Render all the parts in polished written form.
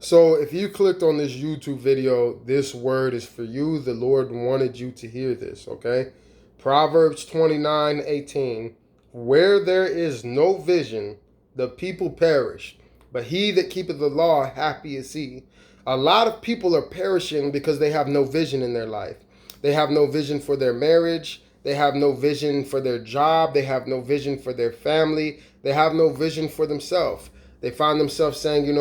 So if you clicked on this YouTube video, this word is for you. The Lord wanted you to hear this, okay? Proverbs 29:18. Where there is no vision, the people perish. But he that keepeth the law, happy is he. A lot of people are perishing because they have no vision in their life. They have no vision for their marriage. They have no vision for their job. They have no vision for their family. They have no vision for themselves. They find themselves saying,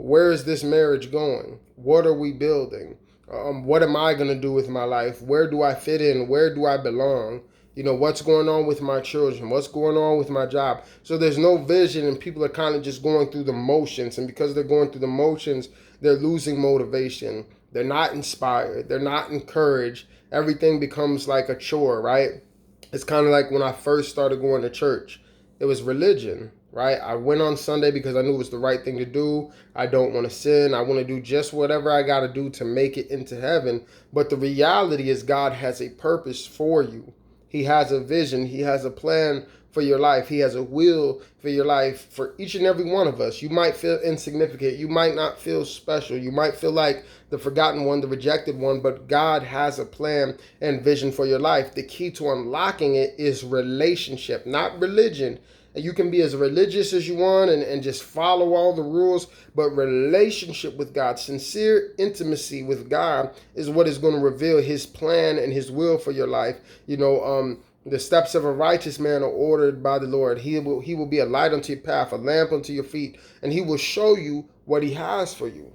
where is this marriage going? What are we building? What am I going to do with my life? Where do I fit in? Where do I belong? What's going on with my children? What's going on with my job? So there's no vision, and people are kind of just going through the motions. And because they're going through the motions, they're losing motivation. They're not inspired. They're not encouraged. Everything becomes like a chore, right? It's kind of like when I first started going to church. It was religion, right? I went on Sunday because I knew it was the right thing to do. I don't want to sin. I want to do just whatever I got to do to make it into heaven. But the reality is, God has a purpose for you. He has a vision. He has a plan for your life. He has a will for your life for each and every one of us. You might feel insignificant. You might not feel special. You might feel like the forgotten one, the rejected one, but God has a plan and vision for your life. The key to unlocking it is relationship, not religion. And you can be as religious as you want and just follow all the rules, but relationship with God, sincere intimacy with God is what is going to reveal his plan and his will for your life. The steps of a righteous man are ordered by the Lord. He will be a light unto your path, a lamp unto your feet, and he will show you what he has for you.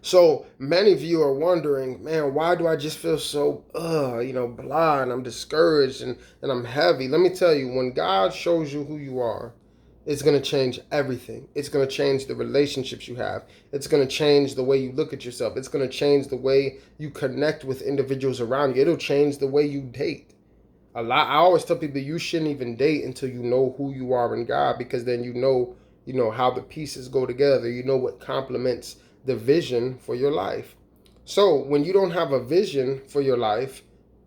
So many of you are wondering, man, why do I just feel so, blah, and I'm discouraged and I'm heavy? Let me tell you, when God shows you who you are, it's going to change everything. It's going to change the relationships you have. It's going to change the way you look at yourself. It's going to change the way you connect with individuals around you. It'll change the way you date. I always tell people you shouldn't even date until you know who you are in God, because then you know how the pieces go together. You know what complements the vision for your life. So when you don't have a vision for your life,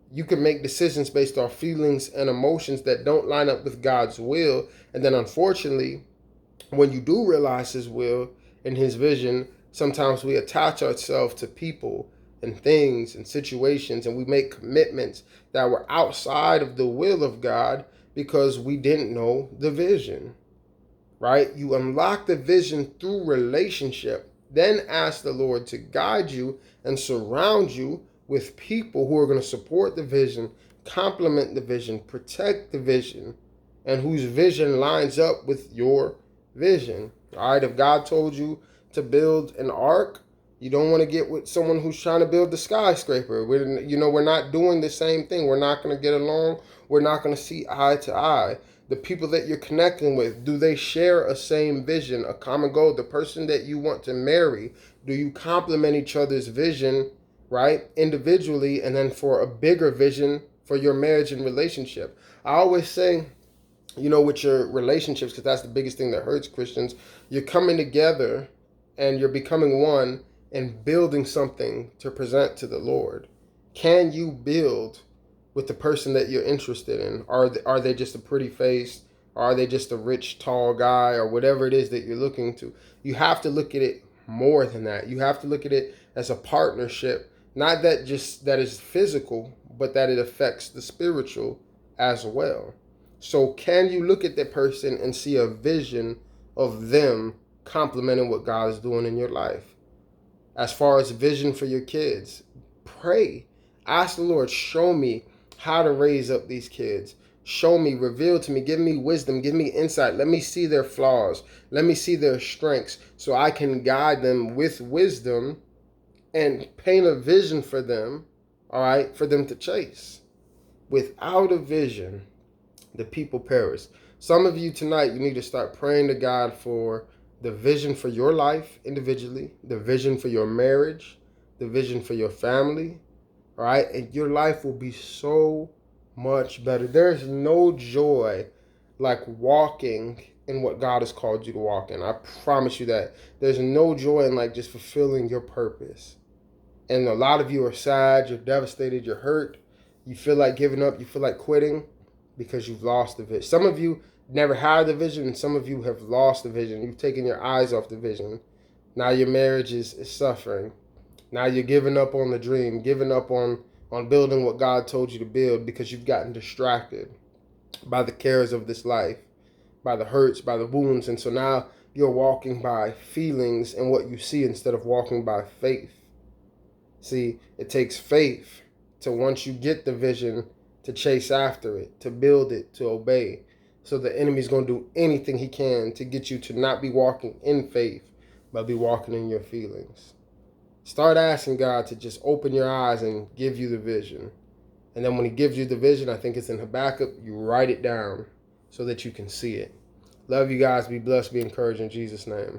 you can make decisions based off feelings and emotions that don't line up with God's will. And then unfortunately, when you do realize his will and his vision, sometimes we attach ourselves to people and things and situations, and we make commitments that were outside of the will of God because we didn't know the vision, right? You unlock the vision through relationship, then ask the Lord to guide you and surround you with people who are going to support the vision, complement the vision, protect the vision, and whose vision lines up with your vision. All right, if God told you to build an ark, you don't want to get with someone who's trying to build the skyscraper. We're not doing the same thing. We're not going to get along. We're not going to see eye to eye. The people that you're connecting with, do they share a same vision, a common goal? The person that you want to marry, do you complement each other's vision, right, individually, and then for a bigger vision for your marriage and relationship? I always say, with your relationships, because that's the biggest thing that hurts Christians, you're coming together and you're becoming one and building something to present to the Lord. Can you build with the person that you're interested in? Are they just a pretty face? Or are they just a rich, tall guy, or whatever it is that you're looking to? You have to look at it more than that. You have to look at it as a partnership, not that just that is physical, but that it affects the spiritual as well. So can you look at that person and see a vision of them complementing what God is doing in your life? As far as vision for your kids, pray. Ask the Lord, show me how to raise up these kids. Show me, reveal to me, give me wisdom, give me insight. Let me see their flaws. Let me see their strengths so I can guide them with wisdom and paint a vision for them, all right, for them to chase. Without a vision, the people perish. Some of you tonight, you need to start praying to God for the vision for your life individually, the vision for your marriage, the vision for your family, all right? And your life will be so much better. There's no joy like walking in what God has called you to walk in. I promise you that. There's no joy in like just fulfilling your purpose. And a lot of you are sad, you're devastated, you're hurt, you feel like giving up, you feel like quitting because you've lost the vision. Some of you never had the vision, and some of you have lost the vision. You've taken your eyes off the vision. Now your marriage is suffering. Now you're giving up on the dream, giving up on building what God told you to build because you've gotten distracted by the cares of this life, by the hurts, by the wounds. And so now you're walking by feelings and what you see instead of walking by faith. See, it takes faith to, once you get the vision, to chase after it, to build it, to obey. So the enemy's going to do anything he can to get you to not be walking in faith, but be walking in your feelings. Start asking God to just open your eyes and give you the vision. And then when he gives you the vision, I think it's in Habakkuk, you write it down so that you can see it. Love you guys. Be blessed. Be encouraged in Jesus' name.